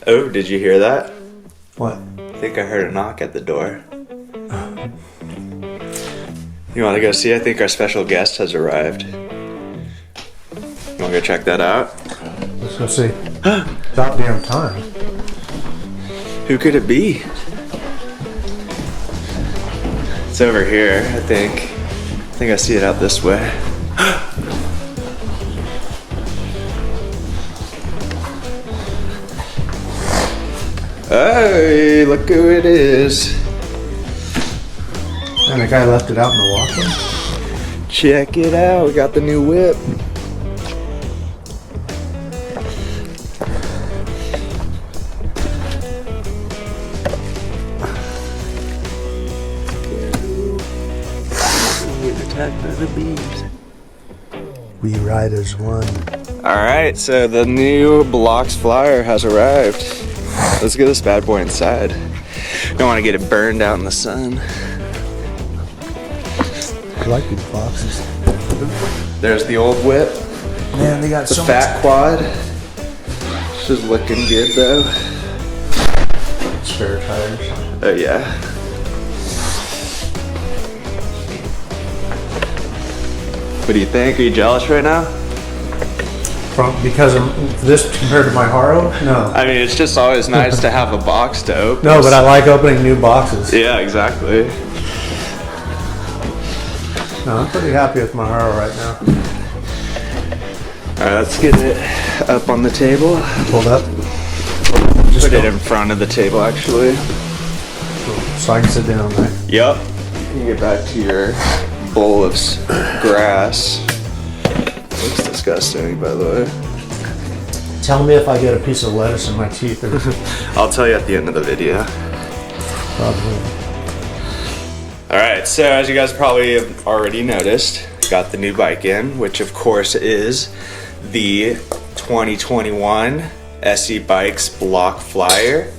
Oh, did you hear that? What? I think I heard a knock at the door. You want to go see? I think our special guest has arrived. You want to go check that out? Let's go see. About damn time. Who could it be? It's over here, I think. I think I see it out this way. Hey, look who it is. And the guy left it out in the walkway? Check it out, we got the new whip. Attacked by the bees. We ride as one. Alright, so the new Blocks flyer has arrived. Let's get this bad boy inside. Don't want to get it burned out in the sun. I like these boxes. There's the old whip. Man, they got The so fat quad. This is looking good though. much spare tires. Oh yeah. What do you think? Are you jealous right now? Because of this compared to my Haro? No. I mean, it's just always nice to have a box to open. No, but I like opening new boxes. Yeah, exactly. No, I'm pretty happy with my Haro right now. Alright, let's get it up on the table. Pulled up. Put it in front of the table, actually. So I can sit down, right? Yep. You can get back to your bowl of grass. Looks disgusting, by the way. Tell me if I get a piece of lettuce in my teeth. Or I'll tell you at the end of the video. probably. Alright, so as you guys probably have already noticed, got the new bike in, which of course is the 2021 SE Bikes Block Flyer,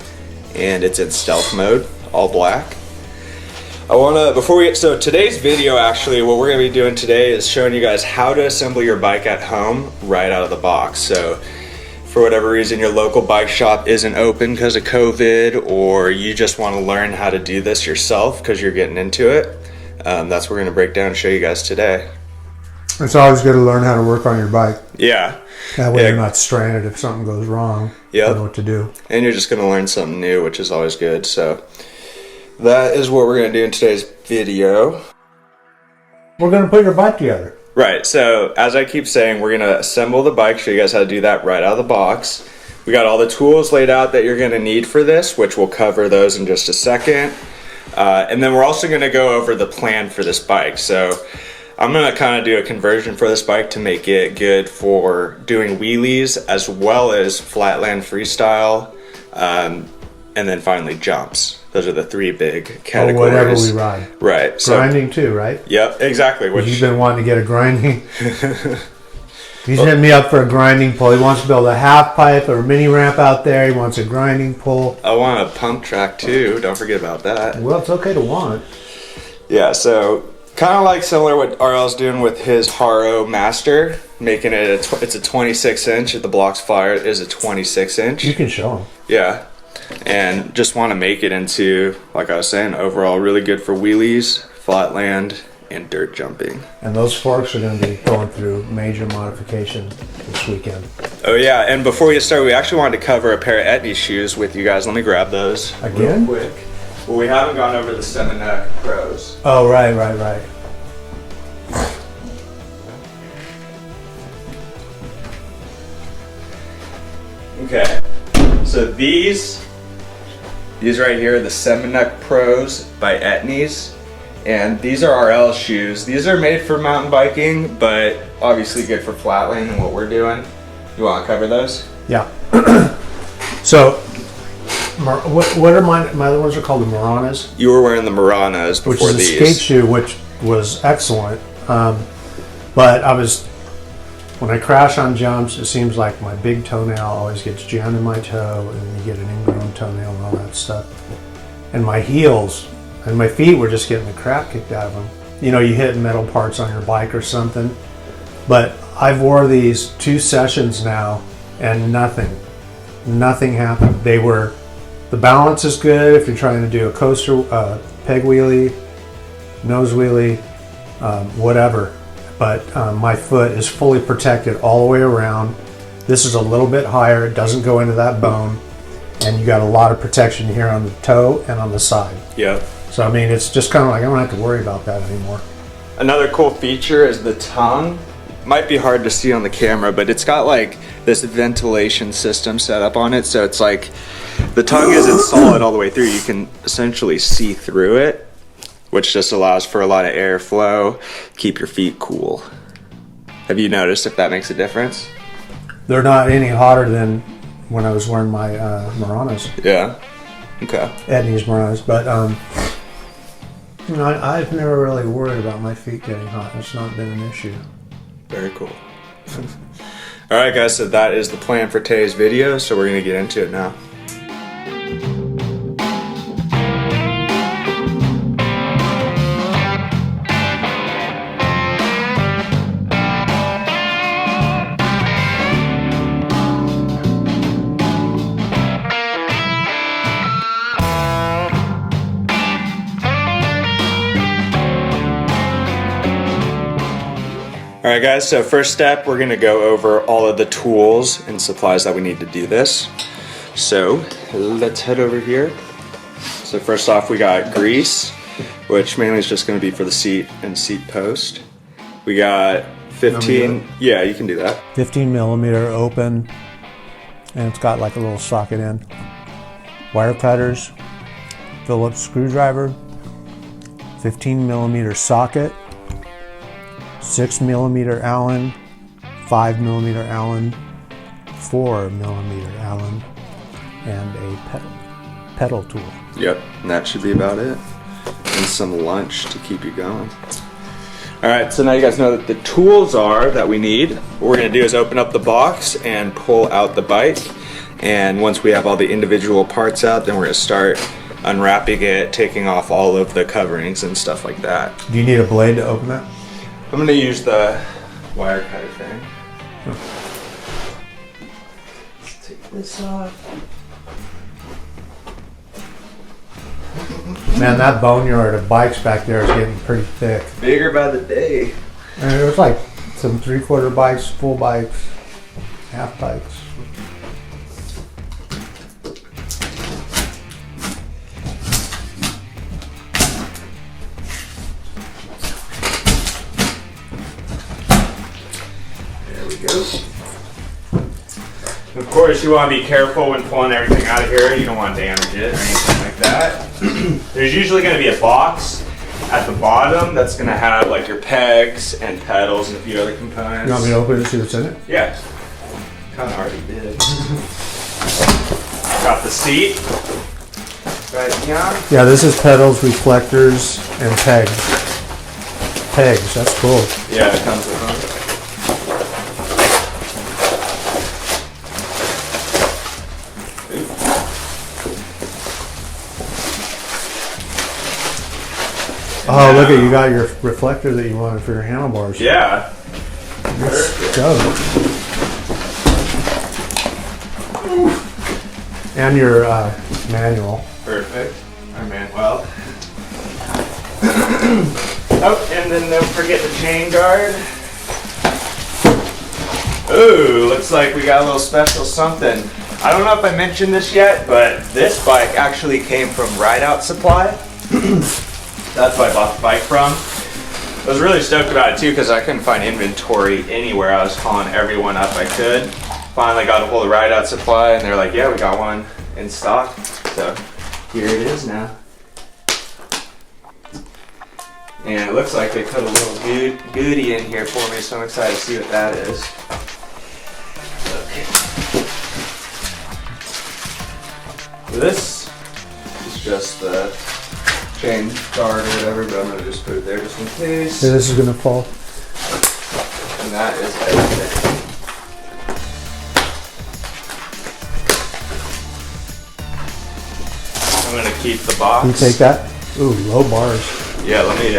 and it's in stealth mode, all black. So today's video, actually, what we're gonna be doing today is showing you guys how to assemble your bike at home right out of the box. So for whatever reason your local bike shop isn't open because of COVID, or you just want to learn how to do this yourself because you're getting into it, that's what we're gonna break down and show you guys today. It's always good to learn how to work on your bike. Yeah. That way you're not stranded if something goes wrong. Yep. You know what to do. And you're just gonna learn something new, which is always good. So that is what we're gonna do in today's video. We're going to put your bike together. Right, so as I keep saying, we're gonna assemble the bike, show you guys how to do that right out of the box. We got all the tools laid out that you're gonna need for this, which we'll cover those in just a second. And then we're also gonna go over the plan for this bike. So I'm gonna kind of do a conversion for this bike to make it good for doing wheelies as well as Flatland Freestyle, and then finally jumps. Those are the three big categories. Or whatever we ride. Right. So, grinding too, right? Yep, exactly. Which You've been wanting to get a grinding. He's hitting me up for a grinding pull. He wants to build a half pipe or a mini ramp out there. He wants a grinding pull. I want a pump track too. Don't forget about that. Well, it's okay to want. Yeah, so kind of like similar to what RL's doing with his Haro Master, making it it's a 26 inch. The Blocks Flyer is a 26 inch. You can show him. Yeah, and just want to make it into, like I was saying, overall really good for wheelies, flatland, and dirt jumping. And those forks are going to be going through major modification this weekend. Oh yeah, and before we get started, we actually wanted to cover a pair of Etnies shoes with you guys. Let me grab those Again? real quick. Well, we haven't gone over the 7-neck Pros. Oh, right. Okay, so these right here are the 7-neck Pros by Etnies, and these are RL shoes. These are made for mountain biking, but obviously good for flatland and what we're doing. You want to cover those? Yeah. So, what are my other ones are called? The Maranas? You were wearing the Maranas before which is these. a skate shoe, which was excellent. But when I crash on jumps, it seems like my big toenail always gets jammed in my toe, and you get an ingrown toenail and all that stuff. And my heels and my feet were just getting the crap kicked out of them. You know, you hit metal parts on your bike or something. But I've wore these 2 sessions now, and nothing. Nothing happened. The balance is good if you're trying to do a coaster, peg wheelie, nose wheelie, whatever. But my foot is fully protected all the way around. This is a little bit higher. It doesn't go into that bone. And you got a lot of protection here on the toe and on the side. Yep. So, I mean, it's just kind of like I don't have to worry about that anymore. Another cool feature is the tongue. Might be hard to see on the camera, but it's got like this ventilation system set up on it. So it's like the tongue isn't solid all the way through. You can essentially see through it, which just allows for a lot of airflow, keep your feet cool. Have you noticed if that makes a difference? They're not any hotter than when I was wearing my Muranas. Yeah. Okay. Etnies Muranas. But I've never really worried about my feet getting hot. It's not been an issue. Very cool. All right, guys, so that is the plan for today's video, so we're going to get into it now. Alright guys, so first step, we're going to go over all of the tools and supplies that we need to do this. So let's head over here. So first off, we got grease, which mainly is just going to be for the seat and seat post. We got 15, yeah, you can do that. 15 millimeter open, and it's got like a little socket in. Wire cutters, Phillips screwdriver, 15 millimeter socket, 6 millimeter Allen, 5 millimeter Allen, 4 millimeter Allen, and a pedal tool. Yep, and that should be about it. And some lunch to keep you going. Alright, so now you guys know that the tools are that we need. What we're going to do is open up the box and pull out the bike. And once we have all the individual parts out, then we're going to start unwrapping it, taking off all of the coverings and stuff like that. Do you need a blade to open that? I'm going to use the wire cutter thing. Let's take this off. Man, that boneyard of bikes back there is getting pretty thick. Bigger by the day. And it was like some 3/4 bikes, full bikes, half bikes. Of course, you want to be careful when pulling everything out of here. You don't want to damage it or anything like that. There's usually going to be a box at the bottom that's going to have like your pegs and pedals and a few other components. You want me to open it and see what's in it? Yeah. Kind of already did. Got the seat right here. Yeah, this is pedals, reflectors, and pegs. Pegs, that's cool. Yeah, it comes with them. Oh, look at you got your reflector that you wanted for your handlebars. Yeah. Let's go. And your manual. Perfect. Our Manuel. Oh, and then don't forget the chain guard. Ooh, looks like we got a little special something. I don't know if I mentioned this yet, but this bike actually came from Ride Out Supply. That's who I bought the bike from. I was really stoked about it too because I couldn't find inventory anywhere. I was calling everyone up I could. Finally got a hold of Ride Out Supply and they're like, yeah, we got one in stock. So here it is now. And it looks like they put a little goodie in here for me, so I'm excited to see what that is. Okay. This is just the chain guard or whatever, but I'm going to just put it there just in case. Yeah, this is going to fall. And that is everything. I'm going to keep the box. Can you take that? Ooh, low bars. Yeah, let me,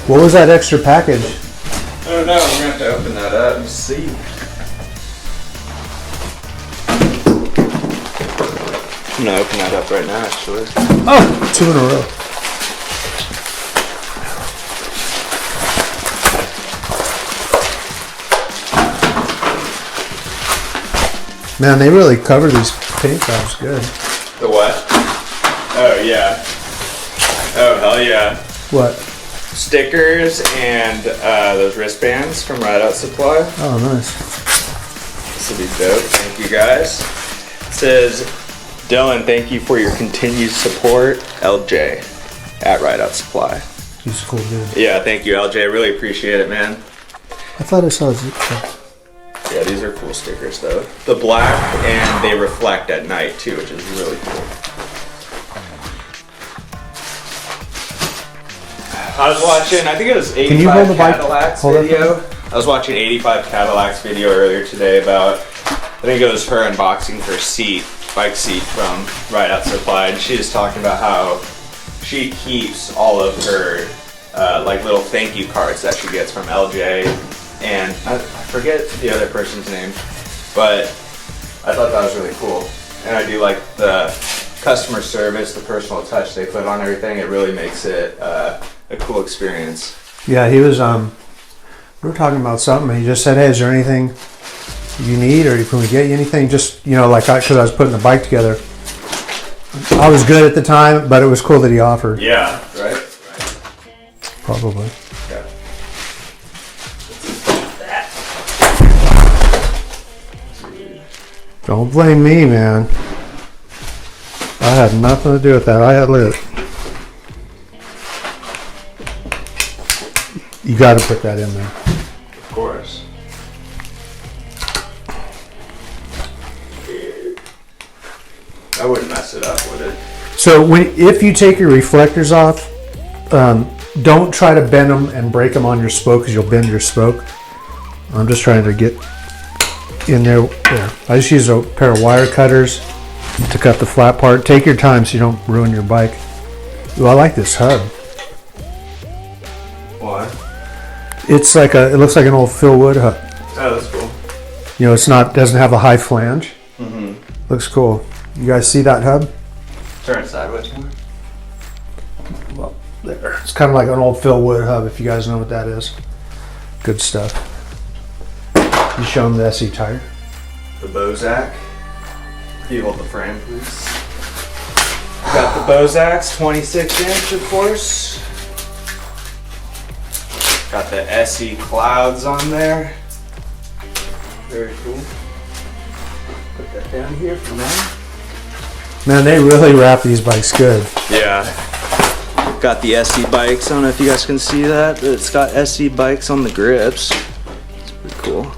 What was that extra package? I don't know, I'm going to have to open that up and see. I'm gonna open that up right now, actually. Oh, 2 in a row. Man, they really cover these paint jobs good. The what? Oh, yeah. Oh, hell yeah. What? Stickers and those wristbands from Ride Out Supply. Oh, nice. This will be dope. Thank you, guys. It says, Dylan, thank you for your continued support. LJ at Ride Out Supply. He's a cool dude. Yeah, thank you, LJ. I really appreciate it, man. I thought I saw his... Yeah, these are cool stickers, though. The black, and they reflect at night, too, which is really cool. I was watching, I think it was 85 Cadillacs video. I was watching 85 Cadillacs video earlier today about, I think it was her unboxing her seat, bike seat from Ride Out Supply, and she was talking about how she keeps all of her like little thank you cards that she gets from LJ, and I forget the other person's name, but I thought that was really cool. And I do like the customer service, the personal touch they put on everything. It really makes it a cool experience. Yeah, he was, we were talking about something, and he just said, hey, is there anything you need, or can we get you anything? Just, you know, like, because I was putting the bike together. I was good at the time, but it was cool that he offered. Yeah, right? Probably. Yeah. Don't blame me, man. I had nothing to do with that. I had lit. You got to put that in there. Of course. I wouldn't mess it up, would it? So if you take your reflectors off, don't try to bend them and break them on your spoke, because you'll bend your spoke. I'm just trying to get in there. I just use a pair of wire cutters to cut the flat part. Take your time so you don't ruin your bike. Ooh, I like this hub. Why? It's like it looks like an old Phil Wood hub. Oh, that's cool. You know, doesn't have a high flange. Mm-hmm. Looks cool. You guys see that hub? Turn it sideways. Well, there. It's kind of like an old Phil Wood hub, if you guys know what that is. Good stuff. You show them the SE tire. The Bozak. Can you hold the frame, please? Got the Bozaks, 26 inch, of course. Got the SE clouds on there. Very cool. Put that down here for now. Man, they really wrap these bikes good. Yeah. Got the SE bikes. I don't know if you guys can see that, but it's got SE bikes on the grips. It's pretty cool.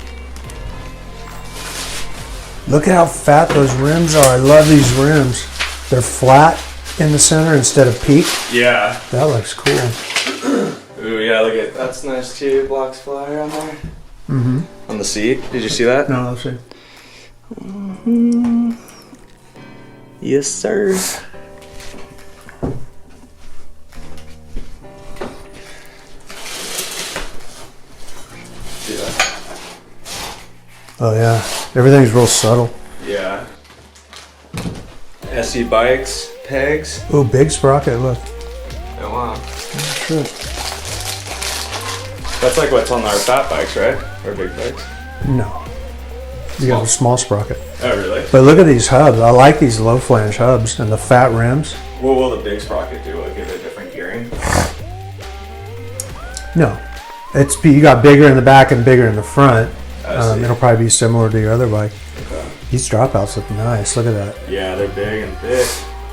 Look at how fat those rims are. I love these rims. They're flat in the center instead of peak. Yeah. That looks cool. Ooh, yeah, look at that's nice too. Blocks flyer on there. Mm-hmm. On the seat. Did you see that? No, let's see. Mm-hmm. Yes, sir. Oh yeah, everything's real subtle. Yeah. SE bikes, pegs. Oh, big sprocket, look. Oh wow. Shit. That's like what's on our fat bikes, right? Or big bikes. No. You got a small sprocket. Oh really? But look at these hubs. I like these low flange hubs and the fat rims. What will the big sprocket do? Will it give it a different gearing? No. You got bigger in the back and bigger in the front. I see. It'll probably be similar to your other bike. Okay. These dropouts look nice. Look at that. Yeah, they're big and thick.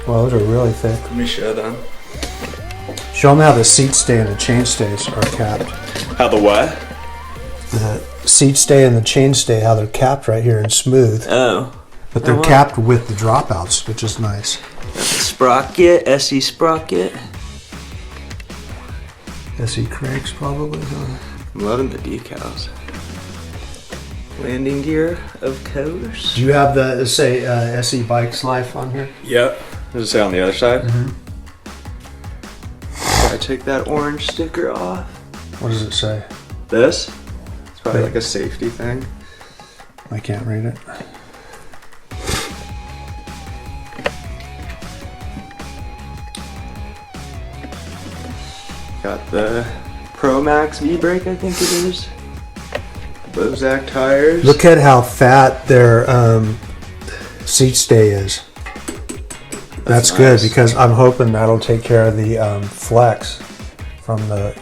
Well, those are really thick. Let me show them. Show them how the seat stay and the chain stays are capped. How the what? The seat stay and the chain stay, how they're capped right here and smooth. Oh. But they're capped with the dropouts, which is nice. Sprocket, SE sprocket. SE cranks probably, huh? I'm loving the decals. Landing gear, of course. Do you have the, say, SE Bikes Life on here? Yep. Does it say on the other side? Mm-hmm. I take that orange sticker off. What does it say? This? It's probably Wait. like a safety thing. I can't read it. Got the Pro Max V-brake, I think it is. Bozak tires. Look at how fat their seat stay is. That's good nice. because I'm hoping that'll take care of the flex from the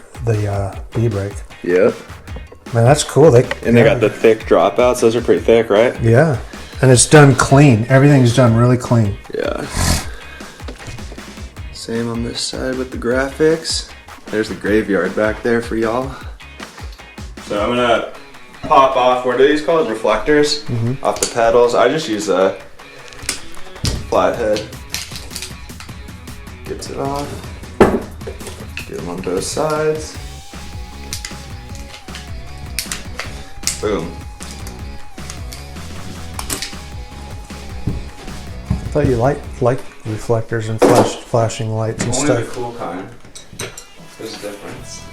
V-brake. Yep. Man, that's cool. They got the thick dropouts. Those are pretty thick, right? Yeah. And it's done clean. Everything's done really clean. Yeah. Same on this side with the graphics. There's the graveyard back there for y'all. So I'm gonna pop off, what are these called? Reflectors? Off the pedals. I just use a flathead. Gets it off. Get them on both sides. Boom. I thought you liked reflectors and flashing lights and Only stuff. the cool kind. There's a difference.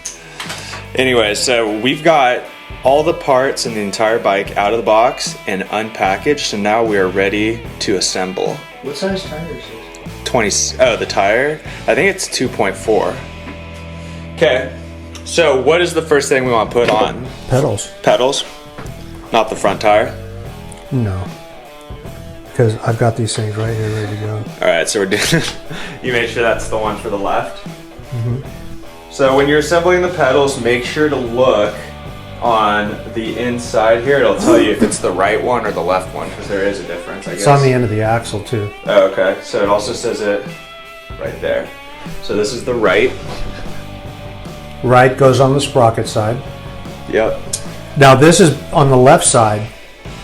Anyway, so we've got all the parts and the entire bike out of the box and unpackaged, so now we are ready to assemble. What size tire is this? 20, oh, the tire? I think it's 2.4. Okay, so what is the first thing we want to put on? Pedals. Pedals? Not the front tire? No. Because I've got these things right here ready to go. All right, so we're doing, you made sure that's the one for the left? So when you're assembling the pedals, make sure to look on the inside here. It'll tell you if it's the right one or the left one, because there is a difference, I guess. It's on the end of the axle too. Oh, okay, so it also says it right there. So this is the right. Right goes on the sprocket side. Yep. Now this is on the left side.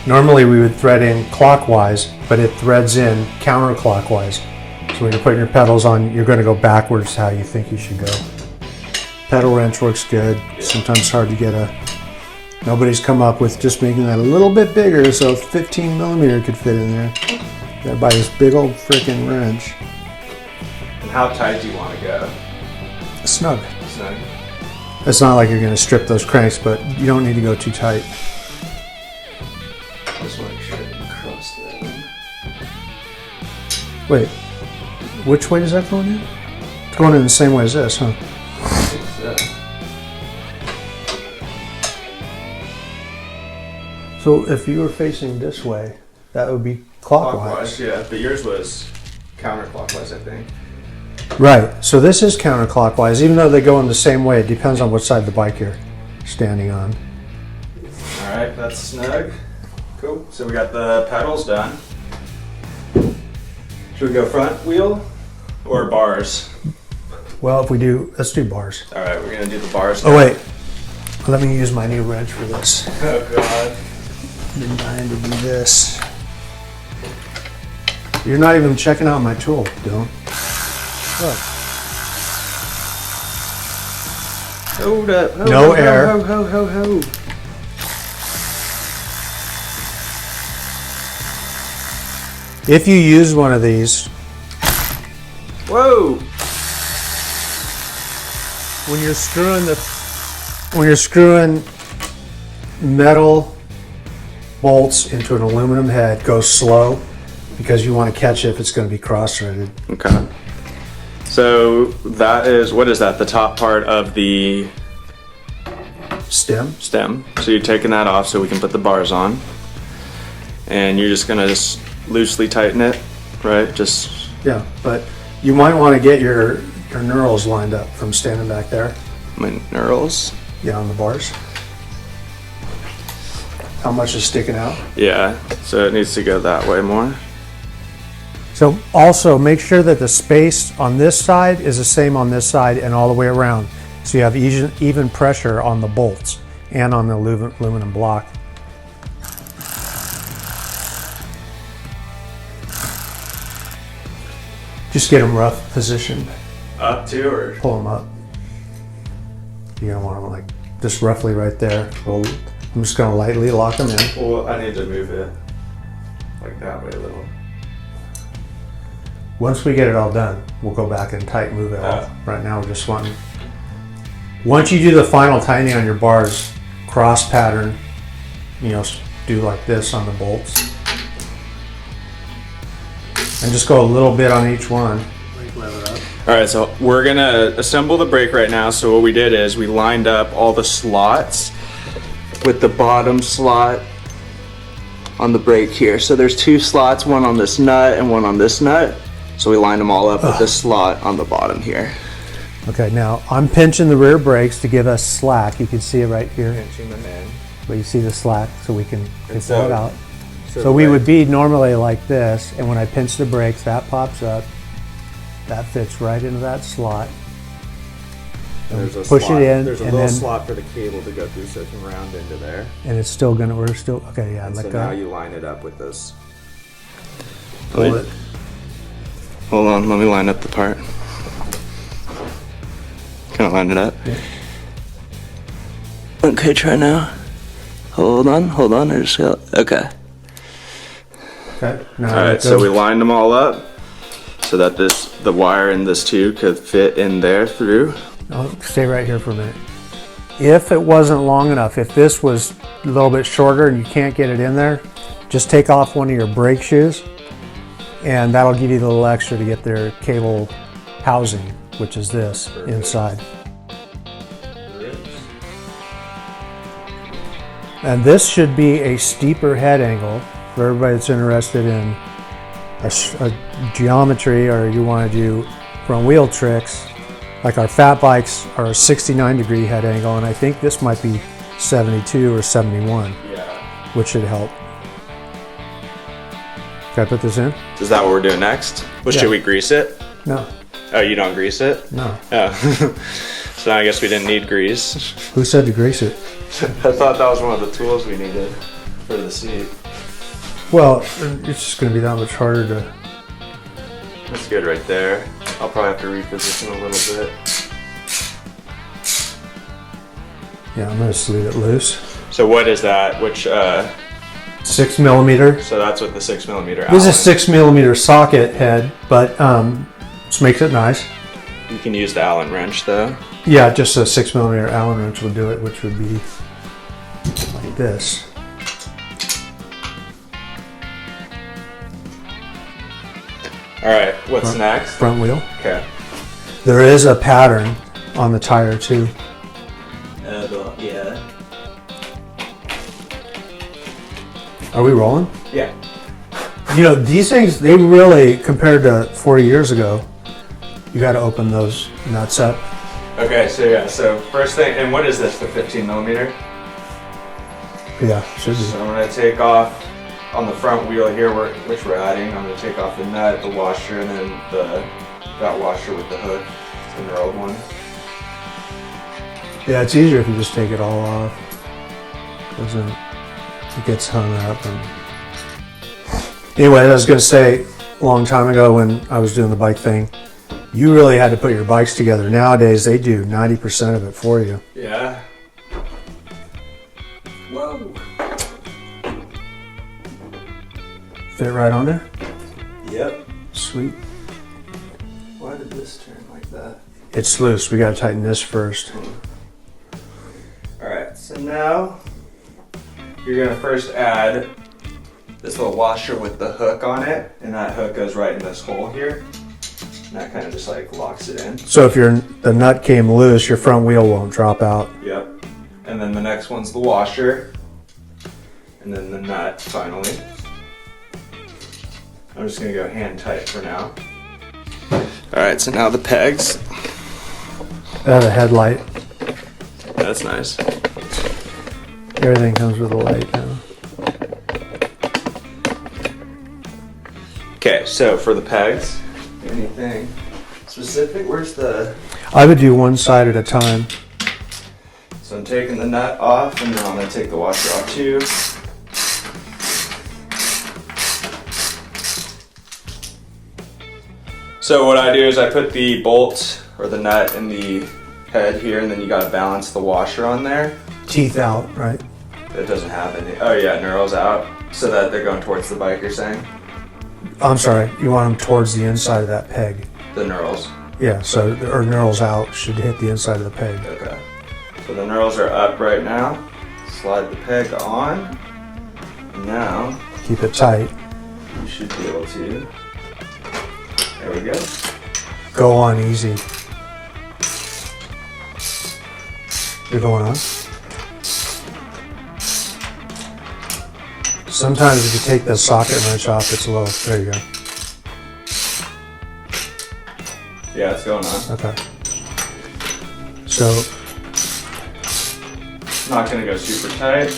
Normally we would thread in clockwise, but it threads in counterclockwise. So when you're putting your pedals on, you're going to go backwards how you think you should go. Pedal wrench works good. Sometimes it's hard to get nobody's come up with just making that a little bit bigger so 15 millimeter could fit in there. You gotta buy this big old freaking wrench. And how tight do you want to go? Snug. Snug. It's not like you're going to strip those cranks, but you don't need to go too tight. Just want to make sure I can cross that one. Wait, which way does that go in? It's going in the same way as this, huh? So if you were facing this way, that would be clockwise. Yeah, but yours was counterclockwise, I think. Right, so this is counterclockwise, even though they go in the same way. It depends on what side of the bike you're standing on. All right, that's snug. Cool, so we got the pedals done. Should we go front wheel or bars? Well, if we do, let's do bars. All right, we're gonna do the bars. Oh wait, let me use my new wrench for this. Oh God. I've been dying to do this. You're not even checking out my tool, Dylan. Look. Hold up. No air. Ho. If you use one of these, Whoa. when you're screwing metal bolts into an aluminum head, go slow because you want to catch it if it's going to be cross-threaded. Okay. So that is, what is that? The top part of the Stem. stem. So you're taking that off so we can put the bars on. And you're just gonna loosely tighten it, right? Just. Yeah, but you might want to get your knurls lined up from standing back there. My knurls. Yeah, on the bars. How much is sticking out? Yeah, so it needs to go that way more. So also make sure that the space on this side is the same on this side and all the way around. So you have even pressure on the bolts and on the aluminum block. Just get them rough positioned. Up to or? Pull them up. You're gonna want them like just roughly right there. Well, I'm just gonna lightly lock them in. Well, I need to move it like that way a little. Once we get it all done, we'll go back and tight move it all. Right now we're just wanting. Once you do the final tightening on your bars, cross pattern, do like this on the bolts. And just go a little bit on each one. Lever up. All right, so we're gonna assemble the brake right now. So what we did is we lined up all the slots with the bottom slot on the brake here. So there's 2 slots, one on this nut and one on this nut. So we lined them all up with this slot on the bottom here. Okay, now I'm pinching the rear brakes to give us slack. You can see it right here. Pinching them in. But you see the slack, so we can pull it out. So we would be normally like this, and when I pinch the brakes, that pops up. That fits right into that slot. There's a push slot. it in, There's a and little then, slot for the cable to go through, so it can round into there. And it's still gonna. We're still okay. Yeah, And let so go. now you line it up with this. Pull it. Hold on, let me line up the part. Can I line it up? Yeah. Okay, try now. Hold on. I just got. Okay. Okay. Now All right, so we lined them all up so that the wire in this tube could fit in there through. Oh, stay right here for a minute. If it wasn't long enough, if this was a little bit shorter and you can't get it in there, just take off one of your brake shoes, and that'll give you the little extra to get their cable housing, which is this inside. And this should be a steeper head angle for everybody that's interested in a geometry, or you want to do front wheel tricks. Like our fat bikes are a 69-degree head angle, and I think this might be 72 or 71, which should help. Can I put this in? Is that what we're doing next? Well, Yeah. should we grease it? No. Oh, you don't grease it? No. Oh. So now I guess we didn't need grease. Who said to grease it? I thought that was one of the tools we needed for the seat. Well, it's just going to be that much harder to... That's good right there. I'll probably have to reposition a little bit. Yeah, I'm going to just leave it loose. So what is that? Which, 6 millimeter. so that's with the 6mm This is a 6 millimeter socket head, but just makes it nice. You can use the Allen wrench though. Yeah, just a 6 millimeter Allen wrench would do it, which would be like this. All right, what's next? Front wheel. Okay. There is a pattern on the tire too. Yeah. Are we rolling? Yeah. You know, these things, they really, compared to 40 years ago, you got to open those nuts up. Okay, so yeah, so first thing, and what is this, the 15mm? Yeah, should be. So I'm gonna take off on the front wheel here, which we're adding. I'm gonna take off the nut, the washer, and then that washer with the hook, the knurled one. Yeah, it's easier if you just take it all off, because then it gets hung up. And anyway, I was going to say, a long time ago when I was doing the bike thing, you really had to put your bikes together. Nowadays, they do 90% of it for you. Yeah. Whoa. Fit right on there? Yep. Sweet. Why did this turn like that? It's loose. We got to tighten this first. Alright, so now you're gonna first add this little washer with the hook on it, and that hook goes right in this hole here. And that kind of just like locks it in. So if the nut came loose, your front wheel won't drop out. Yep. And then the next one's the washer. And then the nut, finally. I'm just gonna go hand tight for now. Alright, so now the pegs. A headlight. That's nice. Everything comes with a light now. Okay, so for the pegs, anything specific? Where's the... I would do one side at a time. So I'm taking the nut off, and then I'm gonna take the washer off too. So what I do is I put the bolt or the nut in the head here, and then you gotta balance the washer on there. Teeth out, right? It doesn't have any. Oh yeah, knurls out, so that they're going towards the bike. You're saying I'm sorry, you want them towards the inside of that peg. the knurls. Yeah, so, or knurls out should hit the inside of the peg. Okay. So the knurls are up right now. Slide the peg on. Now Keep it tight. you should be able to. There we go. go on easy. You're going on? Sometimes if you take the socket wrench off, it's a little, there you go. Yeah, it's going on. Okay. So, Not gonna go super tight.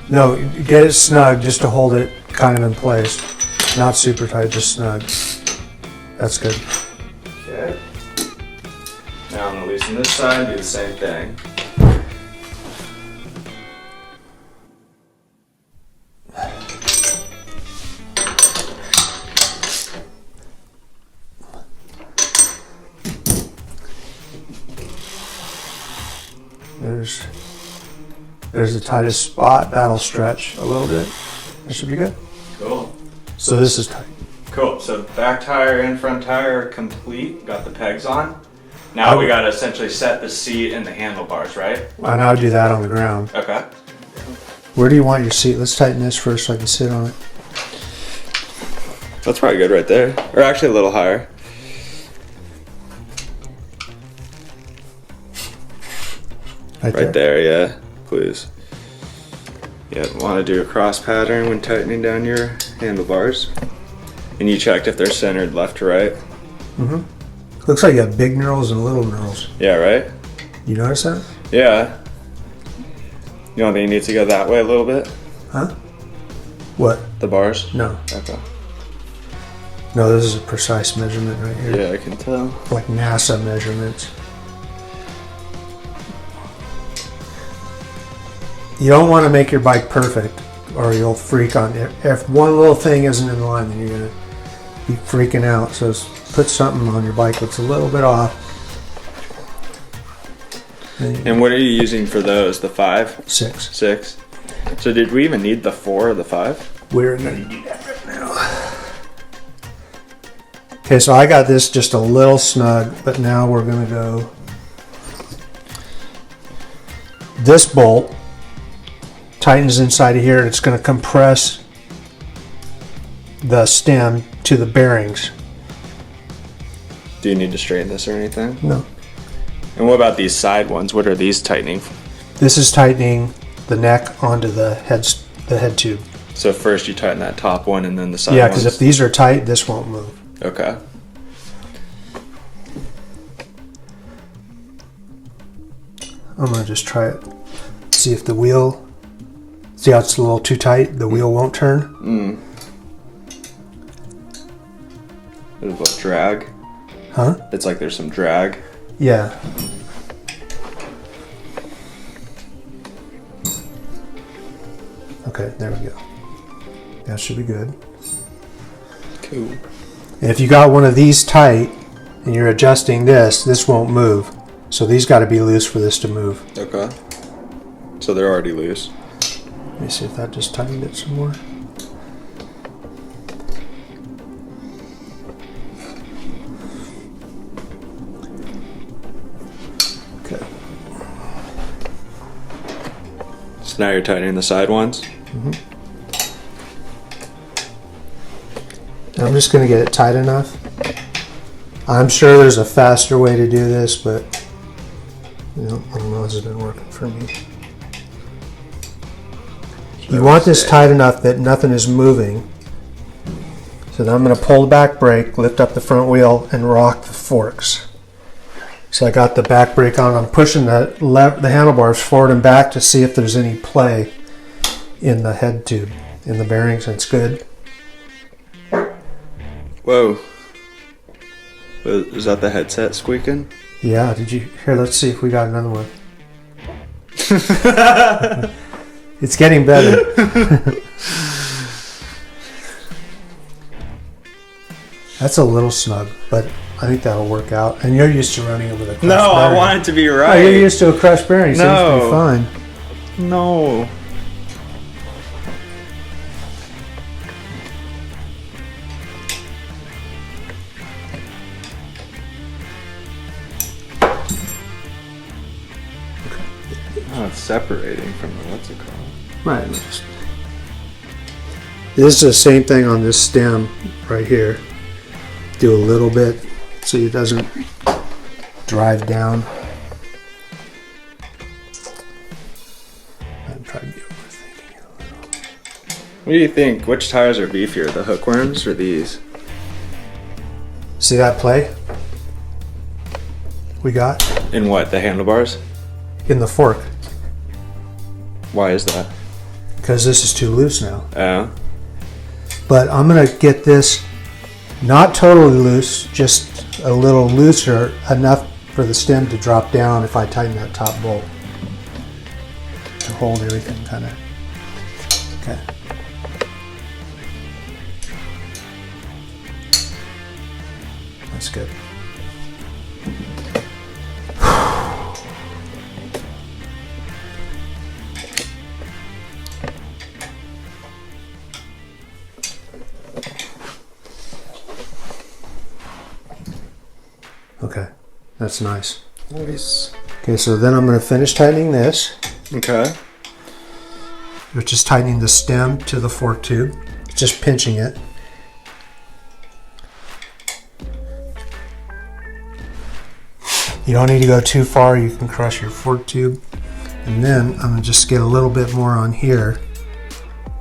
no, get it snug just to hold it kind of in place. Not super tight, just snug. That's good. Okay. Now I'm gonna loosen this side, do the same thing. There's the tightest spot. That'll stretch a little bit. That should be good. Cool. So this is tight. Cool. So back tire and front tire are complete. Got the pegs on. Now we gotta essentially set the seat and the handlebars, right? And I would do that on the ground. Okay. Where do you want your seat? Let's tighten this first so I can sit on it. That's probably good right there. Or actually a little higher. Right there, yeah. Please. Yeah, want to do a cross pattern when tightening down your handlebars. And you checked if they're centered left to right. Mm-hmm. Looks like you have big knurls and little knurls. Yeah, right? You notice that? Yeah. You don't think it needs to go that way a little bit? Huh? What? The bars? No. Okay. No, this is a precise measurement right here. Yeah, I can tell. Like NASA measurements. You don't want to make your bike perfect or you'll freak on it. If one little thing isn't in line, then you're going to be freaking out. So put something on your bike that's a little bit off. And what are you using for those? The 5? 6. 6? So did we even need the 4 or the 5? We're going to do that right now. Okay, so I got this just a little snug, but now we're going to go. This bolt tightens inside of here and it's going to compress the stem to the bearings. Do you need to straighten this or anything? No. And what about these side ones? What are these tightening? This is tightening the neck onto the head tube. So first you tighten that top one and then the side Yeah, ones? because if these are tight, this won't move. Okay. I'm going to just try it. See if the wheel... See how it's a little too tight? The wheel won't turn? There's a drag. Huh? It's like there's some drag. Yeah. Okay, there we go. That should be good. Cool. And if you got one of these tight and you're adjusting this won't move. So these got to be loose for this to move. Okay. So they're already loose. Let me see if that just tightened it some more. Okay. So now you're tightening the side ones? Mm-hmm. I'm just going to get it tight enough. I'm sure there's a faster way to do this, but I don't know, this has been working for me. You want this tight enough that nothing is moving. So then I'm going to pull the back brake, lift up the front wheel, and rock the forks. So I got the back brake on. I'm pushing the handlebars forward and back to see if there's any play in the head tube, in the bearings, and it's good. Whoa. Is that the headset squeaking? Yeah, did you hear? Let's see if we got another one. It's getting better. That's a little snug, but I think that'll work out. And you're used to running over the crushed bearing. I want it to be right. Oh, you're used to a crushed bearing. No. Seems to be fine. No. Oh, it's separating from the what's it called? Right. This is the same thing on this stem right here. Do a little bit so it doesn't drive down. I'm trying to be overthinking it a little. What do you think? Which tires are beefier, the hookworms or these? See that play we got In what, the handlebars? in the fork? Why is that? Because this is too loose now. Oh. But I'm gonna get this not totally loose, just a little looser, enough for the stem to drop down if I tighten that top bolt to hold everything kind of. Okay. That's good. Okay, that's nice. Nice. Okay, so then I'm going to finish tightening this, Okay. which is tightening the stem to the fork tube, just pinching it. You don't need to go too far, you can crush your fork tube. And then I'm going to just get a little bit more on here,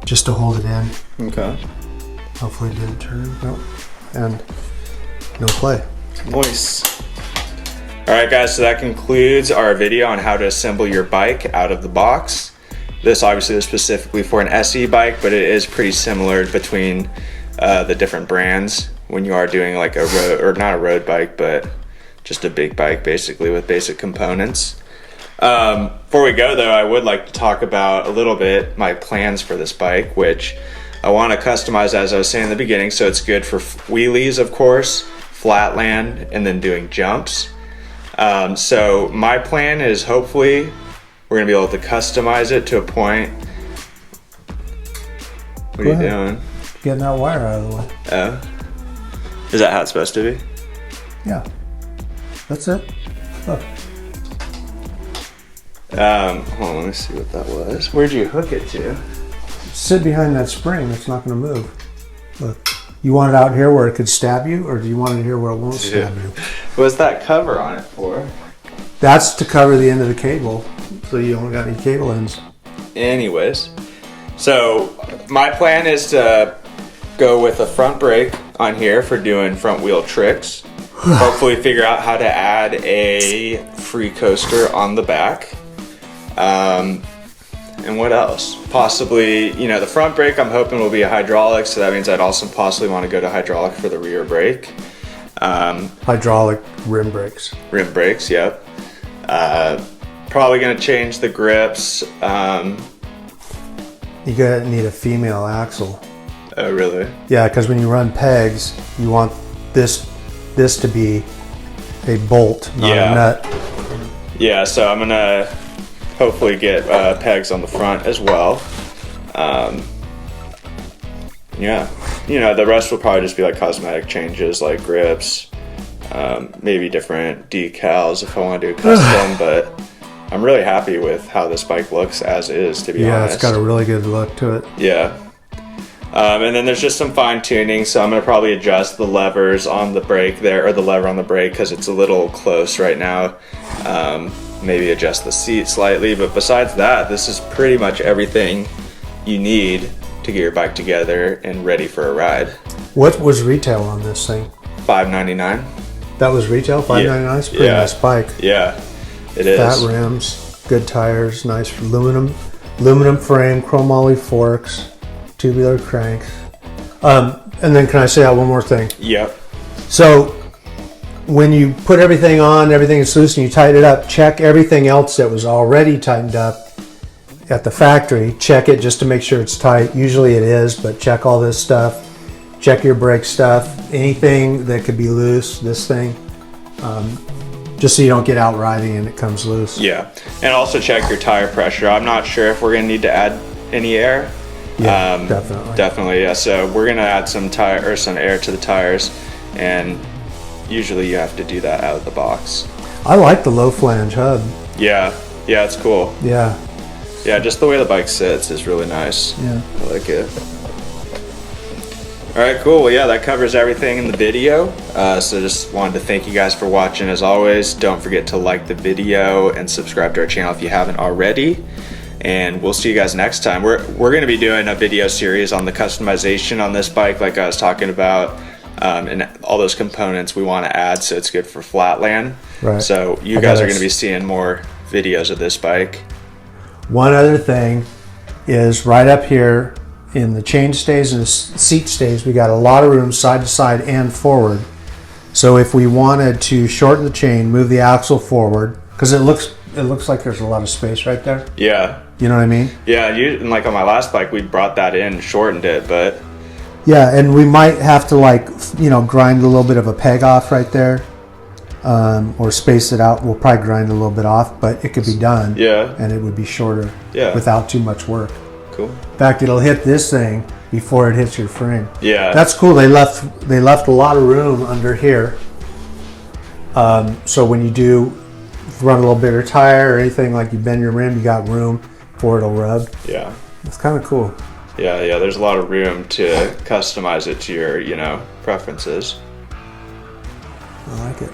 just to hold it in. Okay. Hopefully it didn't turn. Nope. And no play. Nice. Alright guys, so that concludes our video on how to assemble your bike out of the box. This obviously is specifically for an SE bike, but it is pretty similar between the different brands when you are doing like a road, or not a road bike, but just a big bike basically with basic components. Before we go though, I would like to talk about a little bit my plans for this bike, which I want to customize as I was saying in the beginning, so it's good for wheelies of course, flatland, and then doing jumps. So my plan is hopefully we're gonna be able to customize it to a point. What are you doing? Getting that wire out of the way. Oh, is that how it's supposed to be? Yeah. That's it. Look. Hold on, let me see what that was. Where'd you hook it to? Sit behind that spring. It's not going to move. Look. You want it out here where it could stab you, or do you want it here where it won't stab you? What's that cover on it for? That's to cover the end of the cable, so you don't got any cable ends. Anyways, so my plan is to go with a front brake on here for doing front wheel tricks. Hopefully figure out how to add a free coaster on the back. And what else? Possibly, you know, the front brake I'm hoping will be a hydraulic, so that means I'd also possibly want to go to hydraulic for the rear brake. Hydraulic rim brakes. Rim brakes, yep. Probably gonna change the grips. You're gonna need a female axle. Oh really? Yeah, because when you run pegs, you want this to be a bolt, not a nut. Yeah, so I'm gonna hopefully get pegs on the front as well. Yeah, you know, the rest will probably just be like cosmetic changes like grips, maybe different decals if I want to do custom, but I'm really happy with how this bike looks as is, to be honest. Yeah, it's got a really good look to it. Yeah. And then there's just some fine tuning, so I'm going to probably adjust the levers on the brake there, or the lever on the brake, because it's a little close right now. Maybe adjust the seat slightly, but besides that, this is pretty much everything you need to get your bike together and ready for a ride. What was retail on this thing? $5.99. That was retail, $5.99. It's a pretty nice bike. Yeah, it is. Fat rims, good tires, nice aluminum frame, chromoly forks, tubular cranks. And then can I say out one more thing? Yep. So when you put everything on, everything is loose, and you tighten it up, check everything else that was already tightened up at the factory. Check it just to make sure it's tight. Usually it is, but check all this stuff. Check your brake stuff. Anything that could be loose, this thing. Just so you don't get out riding and it comes loose. Yeah, and also check your tire pressure. I'm not sure if we're going to need to add any air. Yeah, definitely. Definitely, yeah. So we're going to add some air to the tires, and usually you have to do that out of the box. I like the low flange hub. Yeah, it's cool. Yeah. Yeah, just the way the bike sits is really nice. Yeah. I like it. All right, cool. Well, yeah, that covers everything in the video. So just wanted to thank you guys for watching as always. Don't forget to like the video and subscribe to our channel if you haven't already. And we'll see you guys next time. We're going to be doing a video series on the customization on this bike like I was talking about, and all those components we want to add so it's good for Flatland. Right. So you guys are going to be seeing more videos of this bike. One other thing is right up here in the chain stays and the seat stays, we got a lot of room side to side and forward. So if we wanted to shorten the chain, move the axle forward, because it looks like there's a lot of space right there. Yeah. You know what I mean? Yeah, and like on my last bike, we brought that in, shortened it, but... Yeah, and we might have to, like, you know, grind a little bit of a peg off right there, or space it out. We'll probably grind a little bit off, but it could be done. Yeah. And it would be shorter. Yeah. Without too much work. Cool. In fact, it'll hit this thing before it hits your frame. Yeah. That's cool. They left a lot of room under here. So when you do run a little bigger tire or anything, like you bend your rim, you got room for it'll rub. Yeah. It's kind of cool. Yeah, there's a lot of room to customize it to your, preferences. I like it.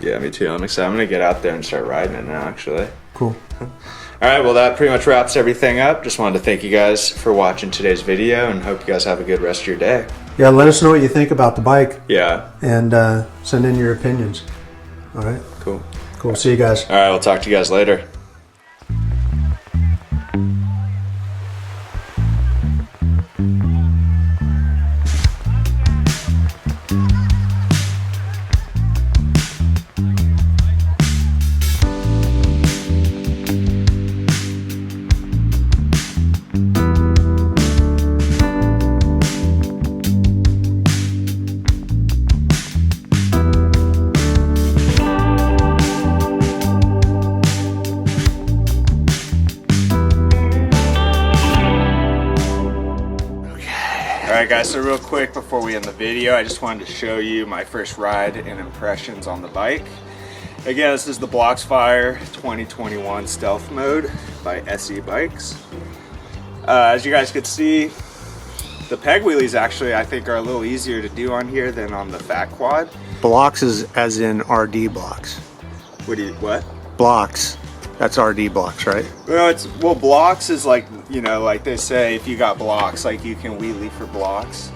Yeah, me too. I'm excited. I'm going to get out there and start riding it now, actually. Cool. All right, well, that pretty much wraps everything up. Just wanted to thank you guys for watching today's video and hope you guys have a good rest of your day. Yeah, let us know what you think about the bike. Yeah. And send in your opinions. All right? Cool. Cool. See you guys. All right, we'll talk to you guys later. Alright guys, so real quick before we end the video, I just wanted to show you my first ride and impressions on the bike. Again, this is the Bloxfire 2021 Stealth Mode by SE Bikes. As you guys could see, the peg wheelies actually I think are a little easier to do on here than on the Fat Quad. Blocks is as in RD blocks. What? Blocks. That's RD blocks, right? Well, blocks is like, like they say, if you got blocks, like you can wheelie for blocks.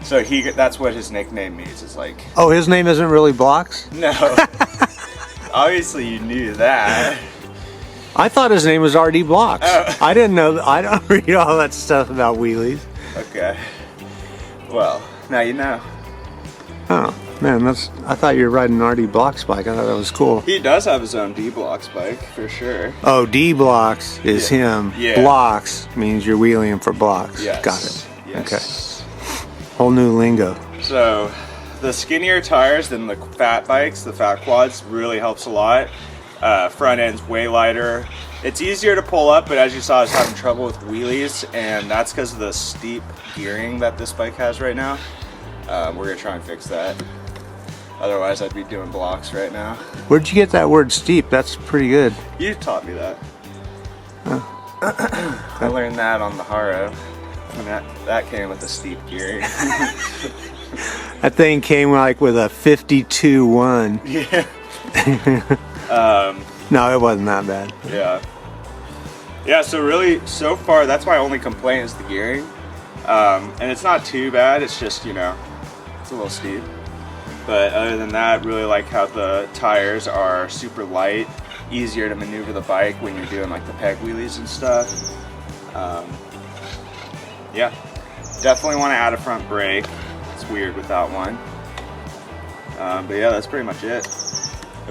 So that's what his nickname means, is like... Oh, his name isn't really Blocks? No. Obviously you knew that. I thought his name was RD Blocks. Oh. I didn't know. I don't read all that stuff about wheelies. Okay. Well, now you know. Oh, man, I thought you were riding an RD Blocks bike. I thought that was cool. He does have his own D-Blocks bike, for sure. Oh, D Blocks is him. Yeah. Blocks means you're wheeling for blocks. Yes. Got it. Yes. Okay. Whole new lingo. So, the skinnier tires than the fat bikes, the Fat Quads, really helps a lot. Front end's way lighter. It's easier to pull up, but as you saw, I was having trouble with wheelies, and that's because of the steep gearing that this bike has right now. We're gonna try and fix that. Otherwise, I'd be doing blocks right now. Where'd you get that word steep? That's pretty good. You taught me that. I learned that on the Haro, and that came with the steep gearing. That thing came like with a 52-1. Yeah. No, it wasn't that bad. Yeah. Yeah, so really, so far, that's my only complaint is the gearing. And it's not too bad, it's just, it's a little steep. But other than that, really like how the tires are super light, easier to maneuver the bike when you're doing like the peg wheelies and stuff. Yeah, definitely want to add a front brake. It's weird without one. But yeah, that's pretty much it.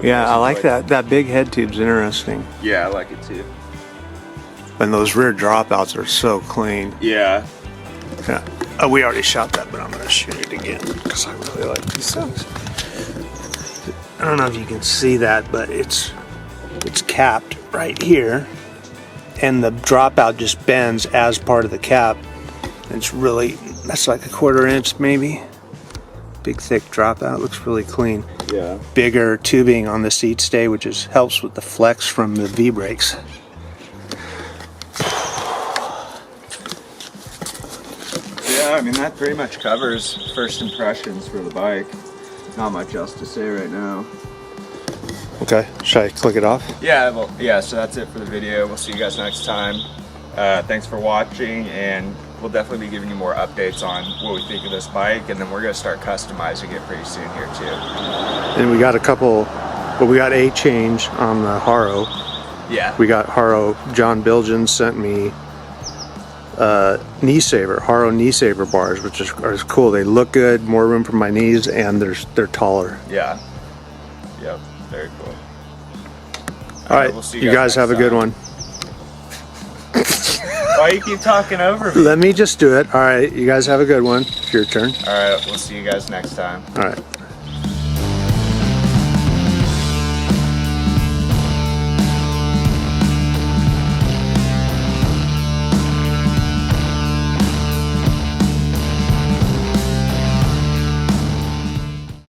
Yeah, I like that. That big head tube's interesting. Yeah, I like it too. And those rear dropouts are so clean. Yeah. Yeah. Oh, we already shot that, but I'm going to shoot it again because I really like these things. I don't know if you can see that, but it's capped right here, and the dropout just bends as part of the cap. It's really, that's like a 1/4 inch maybe. Big thick dropout, looks really clean. Yeah. Bigger tubing on the seat stay, which helps with the flex from the V-brakes. Yeah, I mean, that pretty much covers first impressions for the bike. Not much else to say right now. Okay, should I click it off? Yeah, well, yeah, so that's it for the video. We'll see you guys next time. Thanks for watching, and we'll definitely be giving you more updates on what we think of this bike, and then we're going to start customizing it pretty soon here too. And we got a couple, well, we got a change on the Haro. Yeah. We got Haro, John Bilgen sent me knee saver, Haro knee saver bars, which is cool. They look good, more room for my knees, and they're taller. Yeah. Yep. Very cool. All right, we'll see you guys have a good one. Why you keep talking over me? Let me just do it. All right, you guys have a good one. It's your turn. All right, we'll see you guys next time. All right.